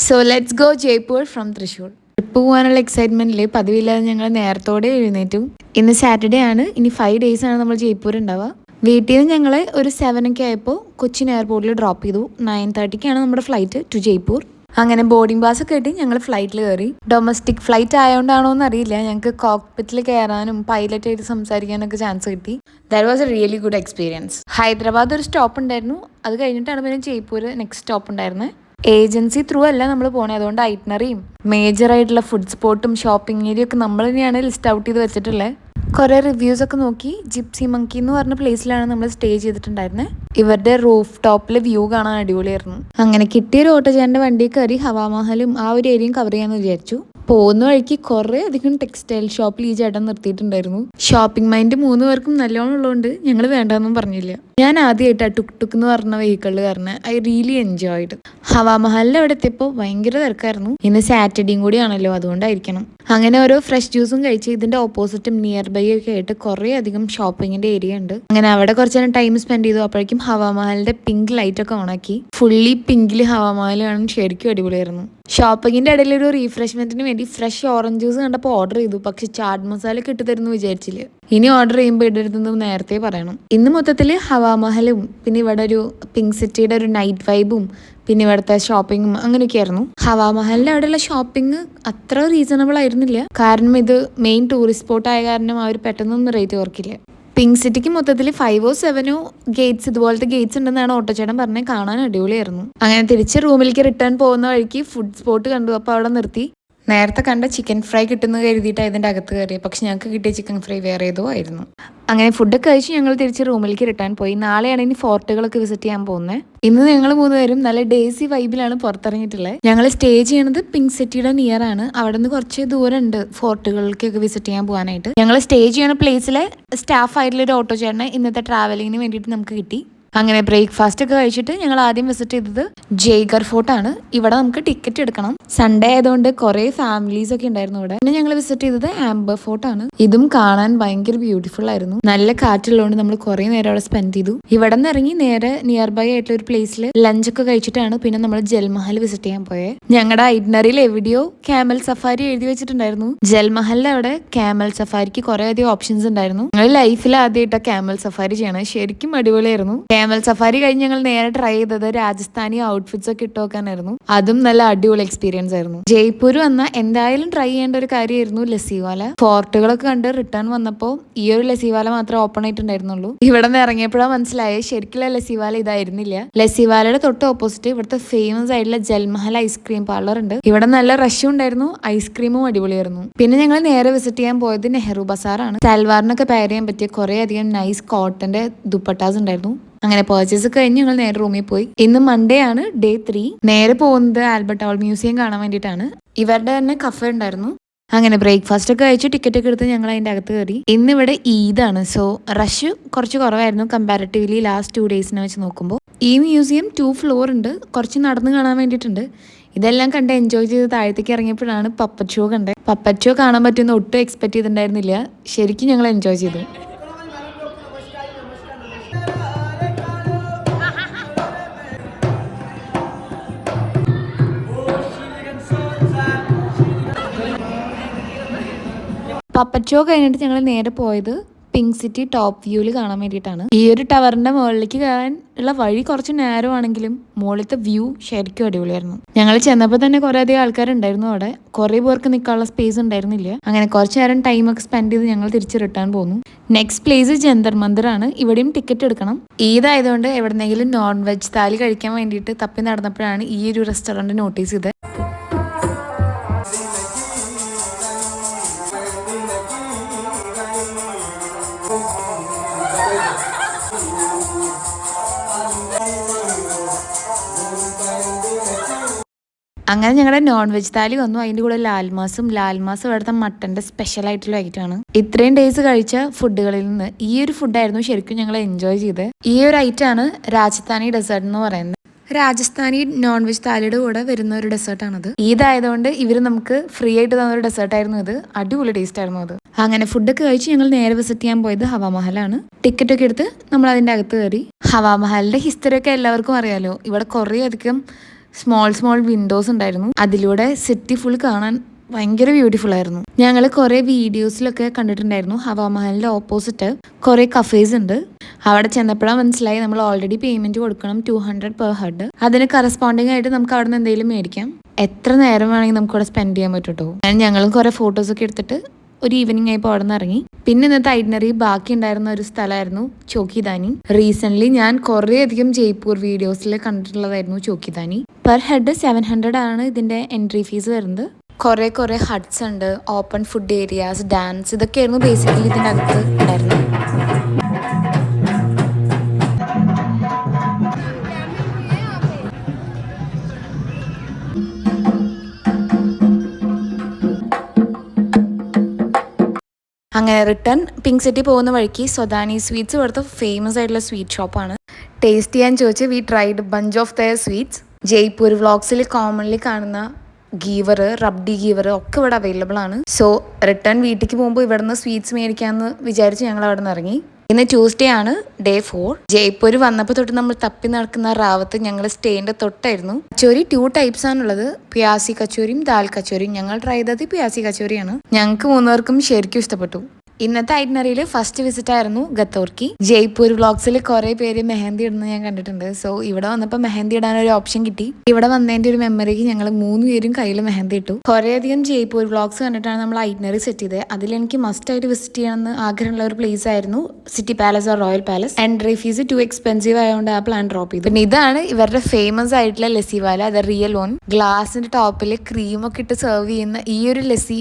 So let's go Jaipur from Thrissur. Trip പോകാനുള്ള എക്സൈറ്റ്മെന്റിൽ പതിവില്ലാതെ ഞങ്ങൾ നേരത്തോടെ എഴുന്നേറ്റു. ഇന്ന് സാറ്റർഡേ ആണ്. ഇനി 5 days ആണ് നമ്മൾ ജയ്പൂർ ഉണ്ടാവുക. വീട്ടിൽ നിന്ന് ഞങ്ങളെ ഒരു 7 ഒക്കെ ആയപ്പോൾ കൊച്ചിൻ എയർപോർട്ടിൽ ഡ്രോപ്പ് ചെയ്തു. 9:30 നമ്മുടെ ഫ്ലൈറ്റ് ടു ജയ്പൂർ. അങ്ങനെ ബോർഡിംഗ് പാസ് ഒക്കെ കിട്ടി ഞങ്ങൾ ഫ്ലൈറ്റിൽ കയറി. ഡൊമസ്റ്റിക് ഫ്ലൈറ്റ് ആയതുകൊണ്ടാണോ എന്ന് അറിയില്ല, ഞങ്ങൾക്ക് കോക്പിറ്റിൽ കയറാനും പൈലറ്റായിട്ട് സംസാരിക്കാനൊക്കെ ചാൻസ് കിട്ടി. That was A really good experience. Hyderabad ഒരു സ്റ്റോപ്പ് ഉണ്ടായിരുന്നു. അത് കഴിഞ്ഞിട്ടാണ് പിന്നെ ജയ്പൂർ നെക്സ്റ്റ് സ്റ്റോപ്പ് ഉണ്ടായിരുന്നത്. ഏജൻസി ത്രൂ അല്ല നമ്മൾ പോണേ, അതുകൊണ്ട് ഐറ്റനറിയും മേജർ ആയിട്ടുള്ള ഫുഡ് സ്പോട്ടും ഷോപ്പിംഗ് ഏരിയ ഒക്കെ നമ്മൾ തന്നെയാണ് ലിസ്റ്റ് ഔട്ട് ചെയ്ത് വെച്ചിട്ടുള്ളത്. കുറേ റിവ്യൂസ് ഒക്കെ നോക്കി ജിപ്സി മങ്കി എന്ന് പറഞ്ഞ പ്ലേസിലാണ് നമ്മൾ സ്റ്റേ ചെയ്തിട്ടുണ്ടായിരുന്നത്. ഇവരുടെ റൂഫ് ടോപ്പിലെ വ്യൂ കാണാൻ അടിപൊളിയായിരുന്നു. അങ്ങനെ കിട്ടിയൊരു ഓട്ടോചാരൻ്റെ വണ്ടി കയറി ഹവാമഹലും ആ ഒരു ഏരിയയും കവർ ചെയ്യാമെന്ന് വിചാരിച്ചു. പോകുന്ന വഴിക്ക് കുറേ അധികം ടെക്സ്റ്റൈൽ ഷോപ്പിൽ ഈ ചേട്ടൻ നിർത്തിയിട്ടുണ്ടായിരുന്നു. ഷോപ്പിംഗ് മൈൻഡ് 3 പേർക്കും നല്ലോണം ഉള്ളതുകൊണ്ട് ഞങ്ങൾ വേണ്ടെന്നും പറഞ്ഞില്ല. ഞാൻ ആദ്യമായിട്ടാണ് ടുക് ടുക് എന്ന് പറഞ്ഞ വെഹിക്കിളിൽ കയറുന്നത്. I really enjoyed. ഹവാമഹലിൽ അവിടെ എത്തിയപ്പോൾ ഭയങ്കര തിരക്കായിരുന്നു. ഇന്ന് സാറ്റർഡേയും കൂടിയാണല്ലോ, അതുകൊണ്ടായിരിക്കണം. അങ്ങനെ ഓരോ ഫ്രഷ് ജ്യൂസും കഴിച്ച് ഇതിന്റെ ഓപ്പോസിറ്റും നിയർ ബൈ ഒക്കെ ആയിട്ട് കുറേ അധികം ഷോപ്പിങ്ങിന്റെ ഏരിയ ഉണ്ട്. അങ്ങനെ അവിടെ കുറച്ച് നേരം ടൈം സ്പെൻഡ് ചെയ്തു. അപ്പോഴേക്കും ഹവാമഹലിന്റെ പിങ്ക് ലൈറ്റ് ഒക്കെ ഓണാക്കി. ഫുള്ളി പിങ്കിൽ ഹവാമഹൽ കാണാൻ ശരിക്കും അടിപൊളിയായിരുന്നു. ഷോപ്പിങ്ങിന്റെ ഇടയിൽ ഒരു റീഫ്രഷ്മെന്റിന് വേണ്ടി ഫ്രഷ് ഓറഞ്ച് ജ്യൂസ് കണ്ടപ്പോൾ ഓർഡർ ചെയ്തു. പക്ഷെ ചാറ്റ് മസാല കിട്ടിത്തരുന്നു വിചാരിച്ചില്ല. ഇനി ഓർഡർ ചെയ്യുമ്പോൾ ഇടരുതെന്ന് നേരത്തെ പറയണം. ഇന്ന് മൊത്തത്തിൽ ഹവാമഹലും പിന്നെ ഇവിടെ ഒരു പിങ്ക് സിറ്റിയുടെ ഒരു നൈറ്റ് വൈബും പിന്നെ ഇവിടുത്തെ ഷോപ്പിങ്ങും അങ്ങനെയൊക്കെയായിരുന്നു. ഹവാമഹലിന്റെ അവിടെയുള്ള ഷോപ്പിംഗ് അത്ര റീസണബിൾ ആയിരുന്നില്ല. കാരണം ഇത് മെയിൻ ടൂറിസ്റ്റ് സ്പോട്ട് ആയ കാരണം അവർ പെട്ടെന്നൊന്നും റേറ്റ് കുറക്കില്ല. പിങ്ക് സിറ്റിക്ക് മൊത്തത്തിൽ 5 or 7 ഗേറ്റ്സ്, ഇതുപോലത്തെ ഗേറ്റ്സ് ഉണ്ടെന്നാണ് ഓട്ടോച്ചേട്ടൻ പറഞ്ഞത്. കാണാൻ അടിപൊളിയായിരുന്നു. അങ്ങനെ തിരിച്ച് റൂമിലേക്ക് റിട്ടേൺ പോകുന്ന വഴിക്ക് ഫുഡ് സ്പോട്ട് കണ്ടു. അപ്പോൾ അവിടെ നിർത്തി. നേരത്തെ കണ്ട ചിക്കൻ ഫ്രൈ കിട്ടുന്നത് കരുതിയിട്ട് അതിൻ്റെ അകത്ത് കയറി. പക്ഷെ ഞങ്ങൾക്ക് കിട്ടിയ ചിക്കൻ ഫ്രൈ വേറെ ഏതോ ആയിരുന്നു. അങ്ങനെ ഫുഡൊക്കെ കഴിച്ച് ഞങ്ങൾ തിരിച്ച് റൂമിലേക്ക് റിട്ടേൺ പോയി. നാളെയാണ് ഇനി ഫോർട്ടുകളൊക്കെ വിസിറ്റ് ചെയ്യാൻ പോകുന്നത്. ഇന്ന് ഞങ്ങൾ 3 പേരും നല്ല ഡേസി വൈബിലാണ് പുറത്തിറങ്ങിയിട്ടുള്ളത്. ഞങ്ങൾ സ്റ്റേ ചെയ്യണത് പിങ്ക് സിറ്റിയുടെ നിയർ ആണ്. അവിടെ നിന്ന് കുറച്ച് ദൂരം ഉണ്ട് ഫോർട്ടുകൾക്കൊക്കെ വിസിറ്റ് ചെയ്യാൻ പോകാനായിട്ട്. ഞങ്ങൾ സ്റ്റേ ചെയ്യണ പ്ലേസിലെ സ്റ്റാഫ് ആയിട്ടുള്ള ഒരു ഓട്ടോ ചേട്ടനെ ഇന്നത്തെ ട്രാവലിങ്ങിന് വേണ്ടിയിട്ട് നമുക്ക് കിട്ടി. അങ്ങനെ ബ്രേക്ക്ഫാസ്റ്റ് ഒക്കെ കഴിച്ചിട്ട് ഞങ്ങൾ ആദ്യം വിസിറ്റ് ചെയ്തത് ജയ്ഗർ ഫോർട്ടാണ്. ഇവിടെ നമുക്ക് ടിക്കറ്റ് എടുക്കണം. സൺഡേ ആയതുകൊണ്ട് കുറേ ഫാമിലീസ് ഒക്കെ ഉണ്ടായിരുന്നു ഇവിടെ. പിന്നെ ഞങ്ങൾ വിസിറ്റ് ചെയ്തത് ആംബർ ഫോർട്ടാണ്. ഇതും കാണാൻ ഭയങ്കര ബ്യൂട്ടിഫുൾ ആയിരുന്നു. നല്ല കാറ്റുള്ളതുകൊണ്ട് നമ്മൾ കുറേ നേരം അവിടെ സ്പെൻഡ് ചെയ്തു. ഇവിടെ നിന്ന് ഇറങ്ങി നേരെ നിയർ ബൈ ആയിട്ടുള്ള ഒരു പ്ലേസിൽ ലഞ്ച് ഒക്കെ കഴിച്ചിട്ടാണ് പിന്നെ നമ്മൾ ജൽമഹൽ വിസിറ്റ് ചെയ്യാൻ പോയത്. ഞങ്ങളുടെ ഐറ്റിനറിയിൽ എവിടെയോ ക്യാമൽ സഫാരി എഴുതി വെച്ചിട്ടുണ്ടായിരുന്നു. ജൽമഹലിൽ അവിടെ ക്യാമൽ സഫാരിക്ക് കുറേ അധികം ഓപ്ഷൻസ് ഉണ്ടായിരുന്നു. ഞങ്ങൾ ലൈഫിൽ ആദ്യമായിട്ടാണ് ക്യാമൽ സഫാരി ചെയ്യണത്. ശരിക്കും അടിപൊളിയായിരുന്നു. ക്യാമൽ സഫാരി കഴിഞ്ഞ് ഞങ്ങൾ നേരെ ട്രൈ ചെയ്തത് രാജസ്ഥാനി ഔട്ട്ഫിറ്റ്സ് ഒക്കെ ഇട്ട് നോക്കാനായിരുന്നു. അതും നല്ല അടിപൊളി എക്സ്പീരിയൻസ് ആയിരുന്നു. ജയ്പൂർ വന്നാൽ എന്തായാലും ട്രൈ ചെയ്യേണ്ട ഒരു കാര്യമായിരുന്നു ലസ്സിവാല. ഫോർട്ടുകളൊക്കെ കണ്ട് റിട്ടേൺ വന്നപ്പോൾ ഈ ഒരു ലസ്സിവാല മാത്രമേ ഓപ്പൺ ആയിട്ടുണ്ടായിരുന്നുള്ളൂ. ഇവിടെ നിന്ന് ഇറങ്ങിയപ്പോഴാണ് മനസ്സിലായത് ശരിക്കുള്ള ലസ്സിവാല ഇതായിരുന്നില്ല. ലസ്സിവാലയുടെ തൊട്ട് ഓപ്പോസിറ്റ് ഇവിടുത്തെ ഫേമസ് ആയിട്ടുള്ള ജൽമഹൽ ഐസ്ക്രീം പാർലർ ഉണ്ട്. ഇവിടെ നല്ല റഷും ഉണ്ടായിരുന്നു. ഐസ്ക്രീമും അടിപൊളിയായിരുന്നു. പിന്നെ ഞങ്ങൾ നേരെ വിസിറ്റ് ചെയ്യാൻ പോയത് നെഹ്റു ബസാറാണ്. സൽവാറിനൊക്കെ പെയർ ചെയ്യാൻ പറ്റിയ കുറേ അധികം നൈസ് കോട്ടന്റെ ദുപ്പട്ടാസ് ഉണ്ടായിരുന്നു. അങ്ങനെ പർച്ചേസ് കഴിഞ്ഞ് ഞങ്ങൾ നേരെ റൂമിൽ പോയി. ഇന്ന് മൺഡേ ആണ്, ഡേ 3. നേരെ പോകുന്നത് ആൽബർട്ട് ഹോൾ മ്യൂസിയം കാണാൻ വേണ്ടിയിട്ടാണ്. ഇവരുടെ തന്നെ കഫേ ഉണ്ടായിരുന്നു. അങ്ങനെ ബ്രേക്ക്ഫാസ്റ്റ് ഒക്കെ കഴിച്ച് ടിക്കറ്റ് ഒക്കെ എടുത്ത് ഞങ്ങൾ അതിൻ്റെ അകത്ത് കയറി. ഇന്നിവിടെ ഈദാണ്. സോ റഷ് കുറച്ച് കുറവായിരുന്നു കമ്പാരിറ്റീവ്ലി ലാസ്റ്റ് 2 days വെച്ച് നോക്കുമ്പോൾ. ഈ മ്യൂസിയം 2 floor ഉണ്ട്. കുറച്ച് നടന്ന് കാണാൻ വേണ്ടിയിട്ടുണ്ട്. ഇതെല്ലാം കണ്ട് എൻജോയ് ചെയ്ത് താഴത്തേക്ക് ഇറങ്ങിയപ്പോഴാണ് പപ്പറ്റ് ഷോ കണ്ടത്. പപ്പറ്റ് ഷോ കാണാൻ പറ്റുമെന്ന് ഒട്ടും എക്സ്പെക്ട് ചെയ്തിട്ടുണ്ടായിരുന്നില്ല. ശരിക്കും ഞങ്ങൾ എൻജോയ് ചെയ്തു. പപ്പറ്റ് ഷോ കഴിഞ്ഞിട്ട് ഞങ്ങൾ നേരെ പോയത് പിങ്ക് സിറ്റി ടോപ്പ് വ്യൂവിൽ കാണാൻ വേണ്ടിയിട്ടാണ്. ഈ ഒരു ടവറിന്റെ മുകളിലേക്ക് കയറാൻ ഉള്ള വഴി കുറച്ച് നേരം ആണെങ്കിലും മുകളിലത്തെ വ്യൂ ശരിക്കും അടിപൊളിയായിരുന്നു. ഞങ്ങൾ ചെന്നപ്പോൾ തന്നെ കുറേ അധികം ആൾക്കാരുണ്ടായിരുന്നു അവിടെ. കുറേ പേർക്ക് നിൽക്കാനുള്ള സ്പേസ് ഉണ്ടായിരുന്നില്ല. അങ്ങനെ കുറച്ച് നേരം ടൈമൊക്കെ സ്പെൻഡ് ചെയ്ത് ഞങ്ങൾ തിരിച്ച് റിട്ടേൺ പോന്നു. നെക്സ്റ്റ് പ്ലേസ് ജന്തർ മന്ദിർ ആണ്. ഇവിടെയും ടിക്കറ്റ് എടുക്കണം. ഈദായതുകൊണ്ട് എവിടെന്നെങ്കിലും നോൺ വെജ് താലി കഴിക്കാൻ വേണ്ടിയിട്ട് തപ്പി നടന്നപ്പോഴാണ് ഈ ഒരു റെസ്റ്റോറൻറ്റ് നോട്ടീസ് ചെയ്തത്. അങ്ങനെ ഞങ്ങളുടെ നോൺ വെജ് താലി വന്നു. അതിൻ്റെ കൂടെ ലാൽമാസും ഇവിടുത്തെ മട്ടൻ്റെ സ്പെഷ്യൽ ആയിട്ടുള്ള ഐറ്റമാണ്. ഇത്രയും ഡേയ്സ് കഴിച്ച ഫുഡുകളിൽ നിന്ന് ഈ ഒരു ഫുഡായിരുന്നു ശരിക്കും ഞങ്ങൾ എൻജോയ് ചെയ്തത്. ഈ ഒരു ഐറ്റമാണ് രാജസ്ഥാനി ഡെസേർട്ട് എന്ന് പറയുന്നത്. രാജസ്ഥാനി നോൺ വെജ് താലിയുടെ കൂടെ വരുന്ന ഒരു ഡെസേർട്ടാണത്. ഈദായതുകൊണ്ട് ഇവർ നമുക്ക് ഫ്രീ ആയിട്ട് തന്ന ഒരു ഡെസേർട്ടായിരുന്നു ഇത്. അടിപൊളി ടേസ്റ്റ് ആയിരുന്നു അത്. അങ്ങനെ ഫുഡൊക്കെ കഴിച്ച് ഞങ്ങൾ നേരെ വിസിറ്റ് ചെയ്യാൻ പോയത് ഹവാമഹലാണ്. ടിക്കറ്റ് ഒക്കെ എടുത്ത് നമ്മൾ അതിൻ്റെ അകത്ത് കയറി. ഹവാമഹലിന്റെ ഹിസ്റ്ററി ഒക്കെ എല്ലാവർക്കും അറിയാലോ. ഇവിടെ കുറേ അധികം സ്മോൾ സ്മോൾ വിൻഡോസ് ഉണ്ടായിരുന്നു. അതിലൂടെ സിറ്റി ഫുൾ കാണാൻ ഭയങ്കര ബ്യൂട്ടിഫുൾ ആയിരുന്നു. ഞങ്ങൾ കുറേ വീഡിയോസിലൊക്കെ കണ്ടിട്ടുണ്ടായിരുന്നു ഹവാമഹലിന്റെ ഓപ്പോസിറ്റ് കുറേ കഫേസ് ഉണ്ട്. അവിടെ ചെന്നപ്പോഴാണ് മനസ്സിലായി നമ്മൾ ഓൾറെഡി പേയ്മെന്റ് കൊടുക്കണം 200 പെർ ഹെഡ്. അതിന് കറസ്പോണ്ടിങ് ആയിട്ട് നമുക്ക് അവിടെ നിന്ന് എന്തെങ്കിലും മേടിക്കാം. എത്ര നേരം വേണമെങ്കിൽ നമുക്ക് അവിടെ സ്പെൻഡ് ചെയ്യാൻ പറ്റും. ഞങ്ങളും കുറേ ഫോട്ടോസ് ഒക്കെ എടുത്തിട്ട് ഒരു ഈവനിങ് ആയപ്പോൾ അവിടെ നിന്ന് ഇറങ്ങി. പിന്നെ ഇന്നത്തെ ഐറ്റിനറി ബാക്കി ഉണ്ടായിരുന്ന ഒരു സ്ഥലമായിരുന്നു ചോക്കിദാനി. റീസെന്റ് ഞാൻ കുറേ അധികം ജയ്പൂർ വീഡിയോസിൽ കണ്ടിട്ടുള്ളതായിരുന്നു ചോക്കിദാനി. പെർ ഹെഡ് 700 ആണ് ഇതിന്റെ എൻട്രി ഫീസ് വരുന്നത്. കുറേ ഹട്ട്സ് ഉണ്ട്, ഓപ്പൺ ഫുഡ് ഏരിയാസ്, ഡാൻസ്, ഇതൊക്കെയായിരുന്നു ബേസിക്കലി ഇതിൻ്റെ അകത്ത് ഉണ്ടായിരുന്നത്. അങ്ങനെ റിട്ടേൺ പിങ്ക് സിറ്റി പോകുന്ന വഴിക്ക് സൊദാനി സ്വീറ്റ്സ് ഇവിടുത്തെ ഫേമസ് ആയിട്ടുള്ള സ്വീറ്റ് ഷോപ്പാണ്. ടേസ്റ്റ് ചെയ്യാൻ ചോദിച്ച് we tried bunch of their sweets. Jaipur വ്ളോഗ്സിൽ കോമൺലി കാണുന്ന ഗീവർ, റബ്ഡി ഗീവർ ഒക്കെ ഇവിടെ അവൈലബിൾ ആണ്. സോ റിട്ടേൺ വീട്ടിലേക്ക് പോകുമ്പോൾ ഇവിടുന്ന് സ്വീറ്റ്സ് മേടിക്കാമെന്ന് വിചാരിച്ച് ഞങ്ങൾ അവിടെ നിന്ന് ഇറങ്ങി. ഇന്ന് ട്യൂസ്ഡേ ആണ്, ഡേ 4. ജയ്പൂർ വന്നപ്പോൾ തൊട്ട് നമ്മൾ തപ്പി നടക്കുന്ന റാവത്ത് ഞങ്ങൾ സ്റ്റേന്റെ തൊട്ടായിരുന്നു. കച്ചോരി 2 ടൈപ്സ് ആണുള്ളത്, പ്യാസി കച്ചോരിയും ദാൽ കച്ചോരിയും. ഞങ്ങൾ ട്രൈ ചെയ്തത് പ്യാസി കച്ചോരിയാണ്. ഞങ്ങൾക്ക് 3 പേർക്കും ശരിക്കും ഇഷ്ടപ്പെട്ടു. ഇന്നത്തെ ഐറ്റിനറിയിൽ ഫസ്റ്റ് വിസിറ്റ് ആയിരുന്നു ഗത്തോർക്കി. ജയ്പൂർ വ്ളോഗ്സിൽ കുറെ പേര് മെഹന്തി ഇടുന്നത് ഞാൻ കണ്ടിട്ടുണ്ട്. സോ ഇവിടെ വന്നപ്പോൾ മെഹന്തി ഇടാൻ ഒരു ഓപ്ഷൻ കിട്ടി. ഇവിടെ വന്നതിന്റെ ഒരു മെമ്മറിക്ക് ഞങ്ങൾ 3 പേരും കയ്യിൽ മെഹന്തി ഇട്ടു. കുറേ അധികം ജയ്പൂർ വ്ളോഗ്സ് കണ്ടിട്ടാണ് നമ്മൾ ഐറ്റിനറി സെറ്റ് ചെയ്തത്. അതിൽ എനിക്ക് മസ്റ്റ് ആയിട്ട് വിസിറ്റ് ചെയ്യണമെന്ന് ആഗ്രഹമുള്ള ഒരു പ്ലേസ് ആയിരുന്നു city palace or royal palace. Entry fees to expensive ആയതുകൊണ്ട് ആ പ്ലാൻ ഡ്രോപ്പ് ചെയ്തു. പിന്നെ ഇതാണ് ഇവരുടെ ഫേമസ് ആയിട്ടുള്ള ലസ്സിവാല, അത് റിയൽ ഓൺ. ഗ്ലാസിന്റെ ടോപ്പിൽ ക്രീമൊക്കെ ഇട്ട് സെർവ് ചെയ്യുന്ന ഈ ഒരു ലസ്സി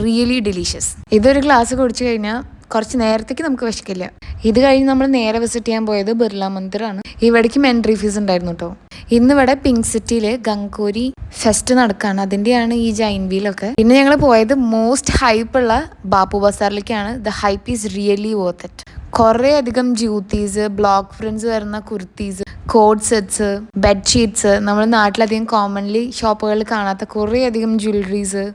റിയലി ഡെലീഷ്യസ്. ഇതൊരു ഗ്ലാസ് കുടിച്ചു കഴിഞ്ഞാൽ കുറച്ച് നേരത്തേക്ക് നമുക്ക് വിശക്കില്ല. ഇത് കഴിഞ്ഞ് നമ്മൾ നേരെ വിസിറ്റ് ചെയ്യാൻ പോയത് ബിർള മന്ദിറാണ്. ഇവിടേക്കും എൻട്രി ഫീസ് ഉണ്ടായിരുന്നു കേട്ടോ. ഇന്നിവിടെ പിങ്ക് സിറ്റിയിൽ ഗംഗോരി ഫെസ്റ്റ് നടക്കുകയാണ്, അതിൻ്റെയാണ് ഈ ജൈൻ വീലൊക്കെ. പിന്നെ ഞങ്ങൾ പോയത് മോസ്റ്റ് ഹൈപ്പുള്ള ബാപ്പു ബസാറിലേക്കാണ്. The hype is really worth it. കുറേ അധികം ജ്യൂത്തീസ്, ബ്ലോക്ക് പ്രിന്റ്സ് വരുന്ന കുർത്തീസ്, കോഡ് സെറ്റ്സ്, ബെഡ്ഷീറ്റ്സ്, നമ്മൾ നാട്ടിലധികം കോമൺലി ഷോപ്പുകളിൽ കാണാത്ത കുറേ അധികം ജ്വല്ലറീസ്.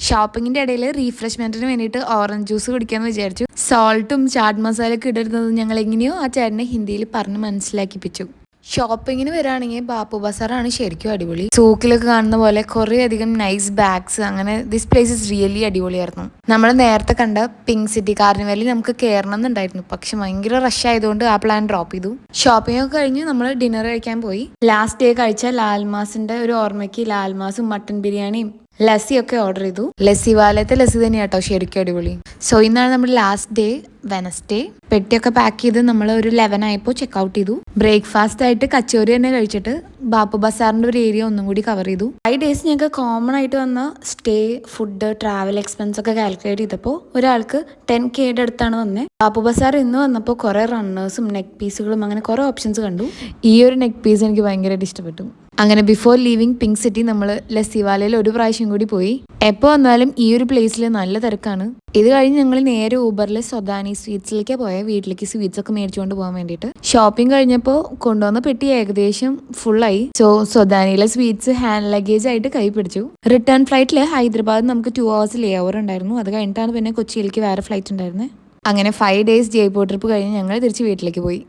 ഷോപ്പിങ്ങിന്റെ ഇടയിൽ റീഫ്രഷ്മെന്റിന് വേണ്ടിയിട്ട് ഓറഞ്ച് ജ്യൂസ് കുടിക്കാന്ന് വിചാരിച്ചു. സോൾട്ടും ചാറ്റ് മസാലയൊക്കെ ഇടരുന്നത് ഞങ്ങൾ എങ്ങനെയോ ആ ചേട്ടനെ ഹിന്ദിയിൽ പറഞ്ഞ് മനസ്സിലാക്കിപ്പിച്ചു. ഷോപ്പിങ്ങിന് വരികയാണെങ്കിൽ ബാപ്പു ബസാറാണ് ശരിക്കും അടിപൊളി. സൂക്കിലൊക്കെ കാണുന്ന പോലെ കുറേ അധികം നൈസ് ബാഗ്സ്, അങ്ങനെ ദിസ് പ്ലേസ് ഇസ് റിയലി അടിപൊളിയായിരുന്നു. നമ്മൾ നേരത്തെ കണ്ട പിങ്ക് സിറ്റി കാർണിവലിൽ നമുക്ക് കയറണം എന്നുണ്ടായിരുന്നു, പക്ഷെ ഭയങ്കര റഷ് ആയതുകൊണ്ട് ആ പ്ലാൻ ഡ്രോപ്പ് ചെയ്തു. ഷോപ്പിംഗ് ഒക്കെ കഴിഞ്ഞ് നമ്മൾ ഡിന്നർ കഴിക്കാൻ പോയി. ലാസ്റ്റ് ഡേ കഴിച്ച ലാൽമാസിന്റെ ഒരു ഓർമ്മയ്ക്ക് ലാൽമാസും മട്ടൻ ബിരിയാണിയും ലസ്സിയൊക്കെ ഓർഡർ ചെയ്തു. ലസ്സി വാലത്തെ ലസ്സി തന്നെയാണ് കേട്ടോ ശരിക്കും അടിപൊളി. സോ ഇന്നാണ് നമ്മുടെ ലാസ്റ്റ് ഡേ, വെനസ്ഡേ. പെട്ടിയൊക്കെ പാക്ക് ചെയ്ത് നമ്മൾ ഒരു 11 ആയപ്പോൾ ചെക്ക് ഔട്ട് ചെയ്തു. ബ്രേക്ക്ഫാസ്റ്റ് ആയിട്ട് കച്ചോരി തന്നെ കഴിച്ചിട്ട് ബാപ്പു ബസാറിന്റെ ഒരു ഏരിയ ഒന്നും കൂടി കവർ ചെയ്തു. 5 ഡേയ്സ് ഞങ്ങൾക്ക് കോമൺ ആയിട്ട് വന്ന സ്റ്റേ, ഫുഡ്, ട്രാവൽ എക്സ്പെൻസ് ഒക്കെ കാൽക്കുലേറ്റ് ചെയ്തപ്പോൾ ഒരാൾക്ക് 10K അടുത്താണ് വന്നത്. ബാപ്പു ബസാർ ഇന്ന് വന്നപ്പോൾ കുറെ റണ്ണേഴ്സും നെക്ക് പീസുകളും അങ്ങനെ കുറെ ഓപ്ഷൻസ് കണ്ടു. ഈ ഒരു നെക്ക് പീസ് എനിക്ക് ഭയങ്കരമായിട്ട് ഇഷ്ടപ്പെട്ടു. അങ്ങനെ ബിഫോർ ലീവിങ് പിങ്ക് സിറ്റി നമ്മൾ ലസ്സിവാലയിൽ ഒരു പ്രാവശ്യം കൂടി പോയി. എപ്പോൾ വന്നാലും ഈ ഒരു പ്ലേസിൽ നല്ല തിരക്കാണ്. ഇത് കഴിഞ്ഞ് ഞങ്ങൾ നേരെ ഊബറിൽ സൊദാനി സ്വീറ്റ്സിലേക്ക് പോയ വീട്ടിലേക്ക് സ്വീറ്റ്സ് ഒക്കെ മേടിച്ചുകൊണ്ട് പോകാൻ വേണ്ടിയിട്ട്. ഷോപ്പിംഗ് കഴിഞ്ഞപ്പോൾ കൊണ്ടുവന്ന പെട്ടി ഏകദേശം ഫുള്ളായി. സോ സൊദാനിയിലെ സ്വീറ്റ്സ് ഹാൻഡ് ലഗേജ് ആയിട്ട് കൈ പിടിച്ചു. റിട്ടേൺ ഫ്ലൈറ്റിൽ ഹൈദരാബാദ് നമുക്ക് 2 hours ലേ ഓവർ ഉണ്ടായിരുന്നു. അത് കഴിഞ്ഞിട്ടാണ് പിന്നെ കൊച്ചിയിലേക്ക് വേറെ ഫ്ലൈറ്റ് ഉണ്ടായിരുന്നത്. അങ്ങനെ 5 days ജയ്പൂർ ട്രിപ്പ് കഴിഞ്ഞ് ഞങ്ങൾ തിരിച്ച് വീട്ടിലേക്ക് പോയി.